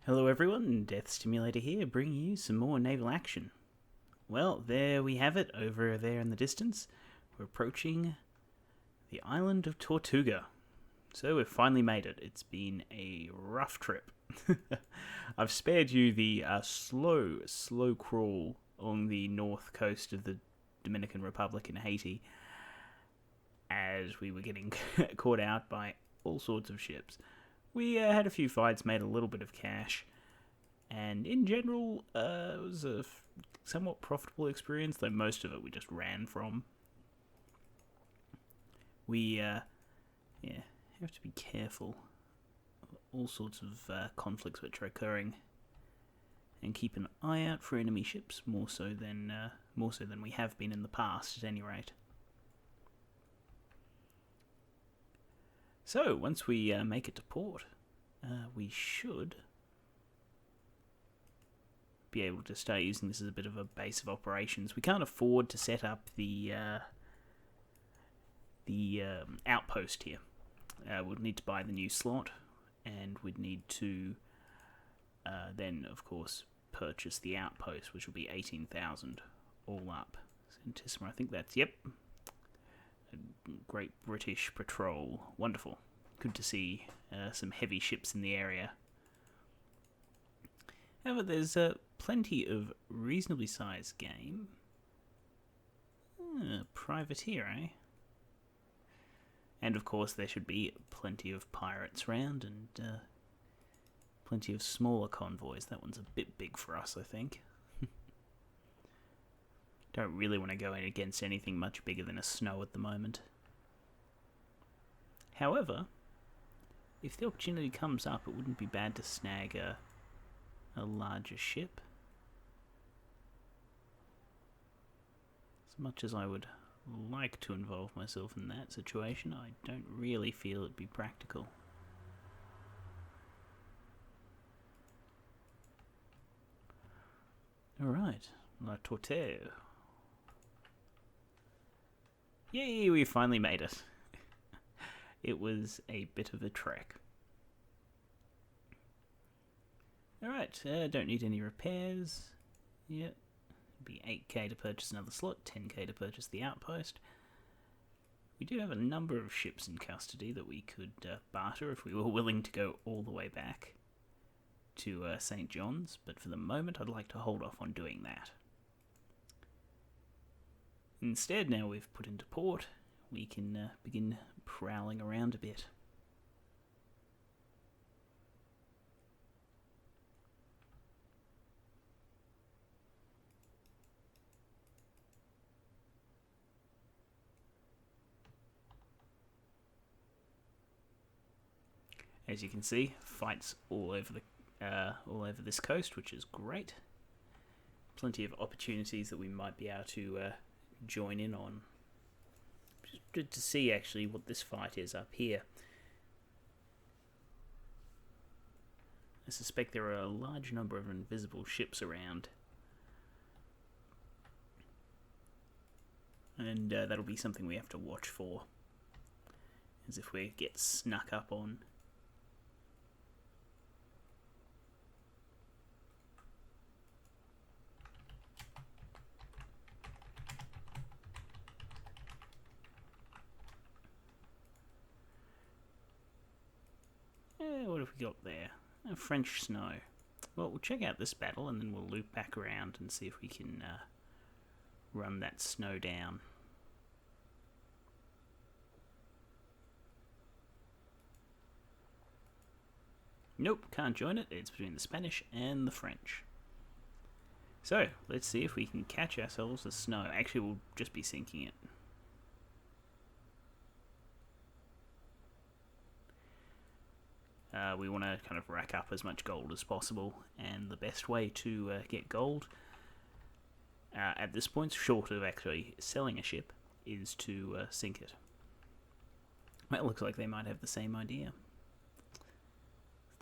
Hello everyone, Death Stimulator here, bringing you some more naval action. Well, there we have it, over there in the distance. We're approaching the island of Tortuga. So we've finally made it. It's been a rough trip. I've spared you the slow crawl along the north coast of the Dominican Republic in Haiti, as we were getting caught out by all sorts of ships. We had a few fights, made a little bit of cash, and in general, it was a somewhat profitable experience, though most of it we just ran from. We have to be careful of all sorts of conflicts which are occurring, and keep an eye out for enemy ships, more so than we have been in the past, at any rate. So, once we make it to port, we should be able to start using this as a bit of a base of operations. We can't afford to set up the outpost here. We'll need to buy the new slot, and we'd need to then, of course, purchase the outpost, which will be 18,000 all up. Centissima, I think that's, yep. Great British Patrol. Wonderful. Good to see some heavy ships in the area. However, there's plenty of reasonably sized game. Privateer, eh? And of course there should be plenty of pirates around, and plenty of smaller convoys. That one's a bit big for us, I think. Don't really want to go in against anything much bigger than a snow at the moment. However, if the opportunity comes up, it wouldn't be bad to snag a larger ship. As much as I would like to involve myself in that situation, I don't really feel it'd be practical. Alright, La Tortuga. Yay, we finally made it. It was a bit of a trek. Alright, don't need any repairs. Yep. It'd be 8k to purchase another slot, 10k to purchase the outpost. We do have a number of ships in custody that we could barter if we were willing to go all the way back to St. John's, but for the moment I'd like to hold off on doing that. Instead, now we've put into port, we can begin prowling around a bit. As you can see, fights all over this coast, which is great. Plenty of opportunities that we might be able to join in on. Just good to see actually what this fight is up here. I suspect there are a large number of invisible ships around, and that'll be something we have to watch for, as if we get snuck up on. What have we got there? French snow. Well, we'll check out this battle and then we'll loop back around and see if we can run that snow down. Nope, can't join it. It's between the Spanish and the French. So, let's see if we can catch ourselves the snow. Actually, we'll just be sinking it. We want to kind of rack up as much gold as possible, and the best way to get gold at this point, short of actually selling a ship, is to sink it. Well, it looks like they might have the same idea.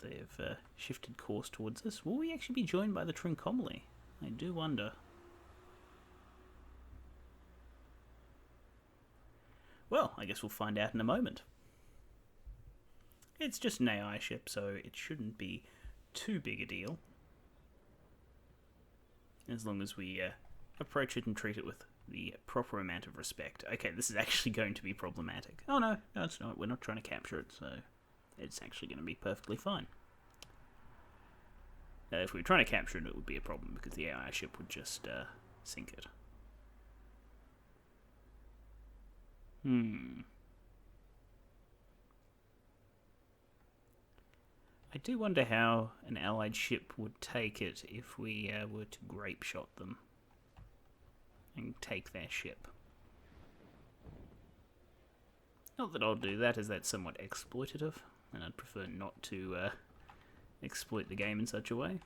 They've shifted course towards us. Will we actually be joined by the Trincomalee? I do wonder. Well, I guess we'll find out in a moment. It's just an AI ship, so it shouldn't be too big a deal. As long as we approach it and treat it with the proper amount of respect. Okay, this is actually going to be problematic. Oh no, it's not. We're not trying to capture it, so it's actually going to be perfectly fine. If we were trying to capture it, it would be a problem, because the AI ship would just sink it. I do wonder how an allied ship would take it if we were to grape shot them and take their ship. Not that I'll do that, as that's somewhat exploitative, and I'd prefer not to exploit the game in such a way.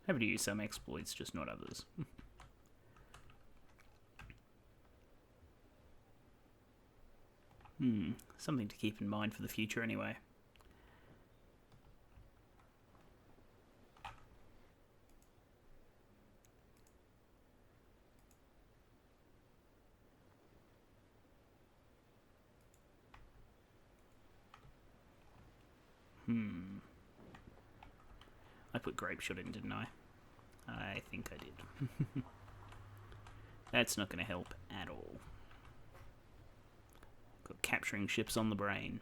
Happy to use some exploits, just not others. Something to keep in mind for the future anyway. I put grape shot in, didn't I? I think I did. That's not going to help at all. Got capturing ships on the brain.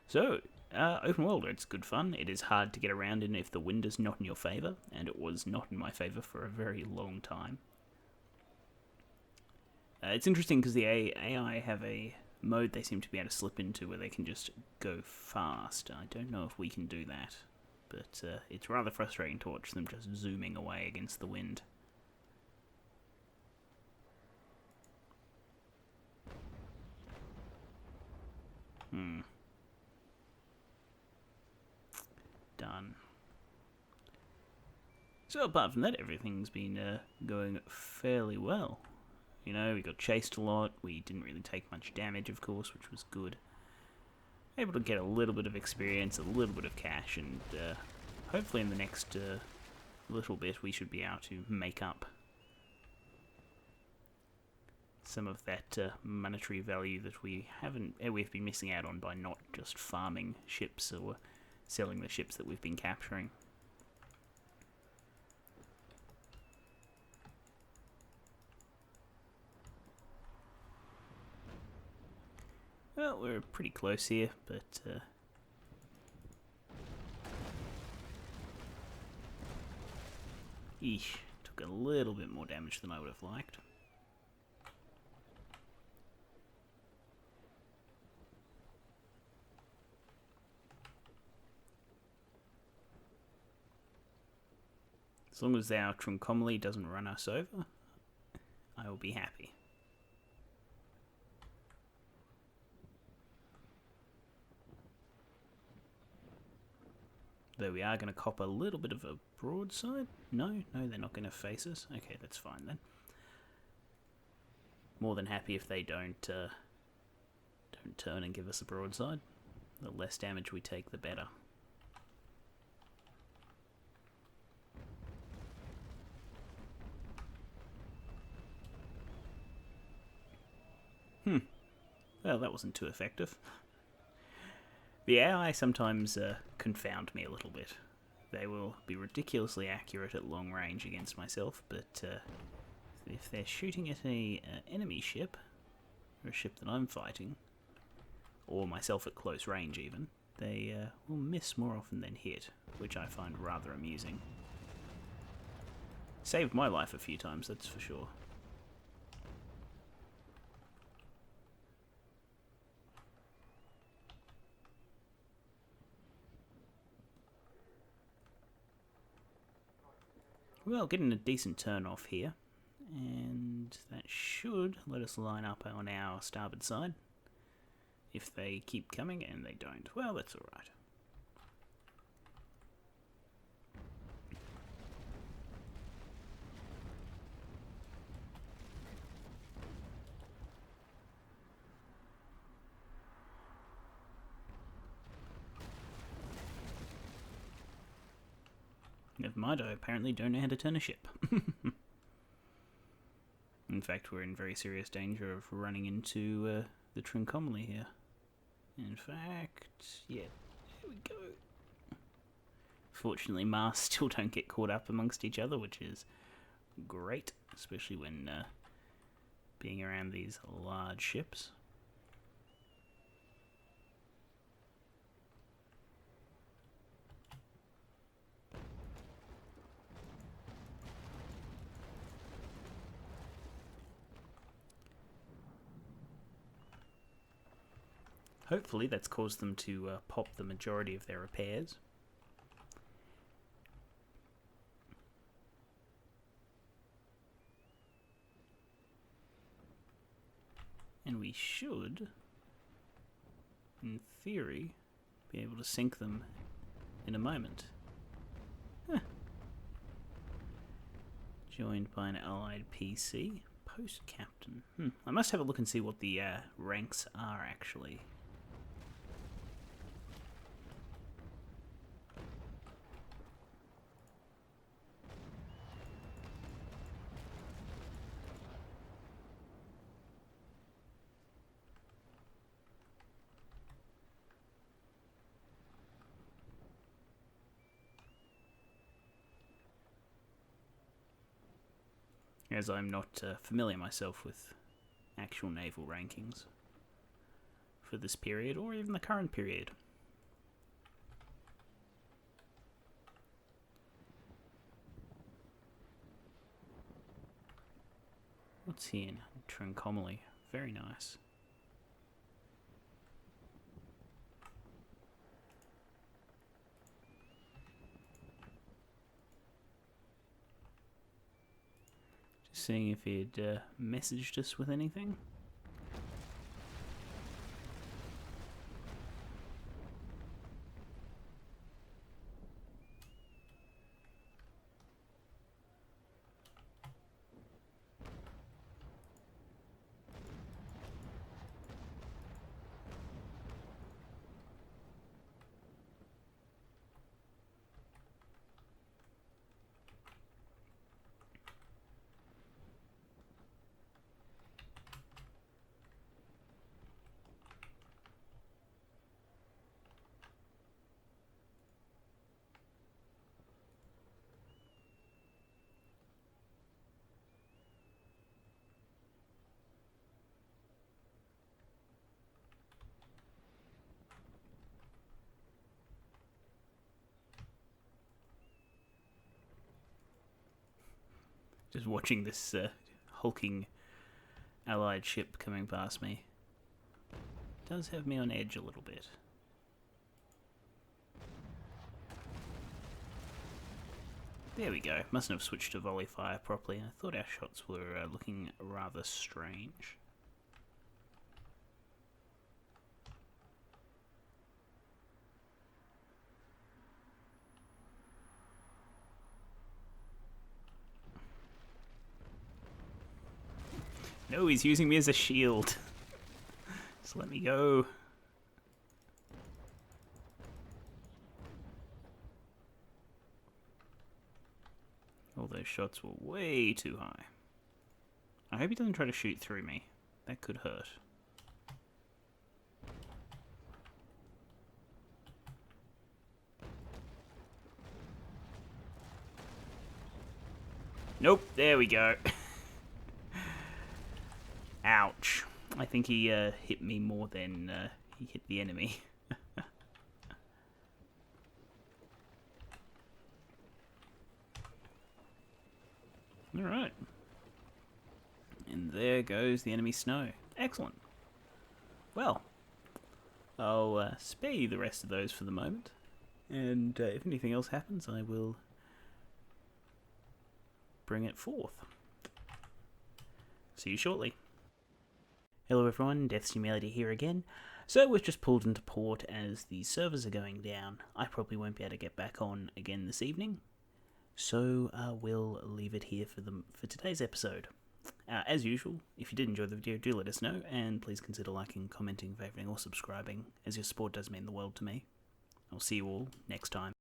So, open world, it's good fun. It is hard to get around in if the wind is not in your favour, and it was not in my favour for a very long time. It's interesting because the AI have a mode they seem to be able to slip into where they can just go fast. I don't know if we can do that, but it's rather frustrating to watch them just zooming away against the wind. Done. So apart from that, everything's been going fairly well. You know, we got chased a lot, we didn't really take much damage, of course, which was good. Able to get a little bit of experience, a little bit of cash, and hopefully in the next little bit we should be able to make up some of that monetary value that we've been missing out on by not just farming ships or selling the ships that we've been capturing. Well, we're pretty close here, but eesh, took a little bit more damage than I would have liked. As long as our Trincomalee doesn't run us over, I will be happy. Though we are going to cop a little bit of a broadside. No, they're not going to face us. Okay, that's fine then. More than happy if they don't turn and give us a broadside. The less damage we take, the better. Well, that wasn't too effective. The AI sometimes confound me a little bit. They will be ridiculously accurate at long range against myself, but if they're shooting at an enemy ship, or a ship that I'm fighting, or myself at close range even, they will miss more often than hit, which I find rather amusing. Saved my life a few times, that's for sure. Well, getting a decent turn off here, and that should let us line up on our starboard side. If they keep coming, and they don't, well, that's alright. Never mind, I apparently don't know how to turn a ship. In fact, we're in very serious danger of running into the Trincomalee here. In fact, yeah, there we go. Fortunately, masts still don't get caught up amongst each other, which is great, especially when being around these large ships. Hopefully that's caused them to pop the majority of their repairs. And we should, in theory, be able to sink them in a moment. Huh. Joined by an allied PC. Post captain. I must have a look and see what the ranks are actually. As I'm not familiar myself with actual naval rankings for this period, or even the current period. What's here? Trincomalee. Very nice. Just seeing if he'd messaged us with anything. Just watching this hulking allied ship coming past me does have me on edge a little bit. There we go. Mustn't have switched to volley fire properly. I thought our shots were looking rather strange. No, he's using me as a shield. Just let me go. All those shots were way too high. I hope he doesn't try to shoot through me. That could hurt. Nope, there we go. Ouch. I think he hit me more than he hit the enemy. Alright. And there goes the enemy snow. Excellent. Well, I'll spare you the rest of those for the moment. And if anything else happens, I will bring it forth. See you shortly. Hello everyone, Death's Humility here again. So we've just pulled into port as the servers are going down. I probably won't be able to get back on again this evening. So we'll leave it here for today's episode. As usual, if you did enjoy the video, do let us know, and please consider liking, commenting, favouring or subscribing, as your support does mean the world to me. I'll see you all next time.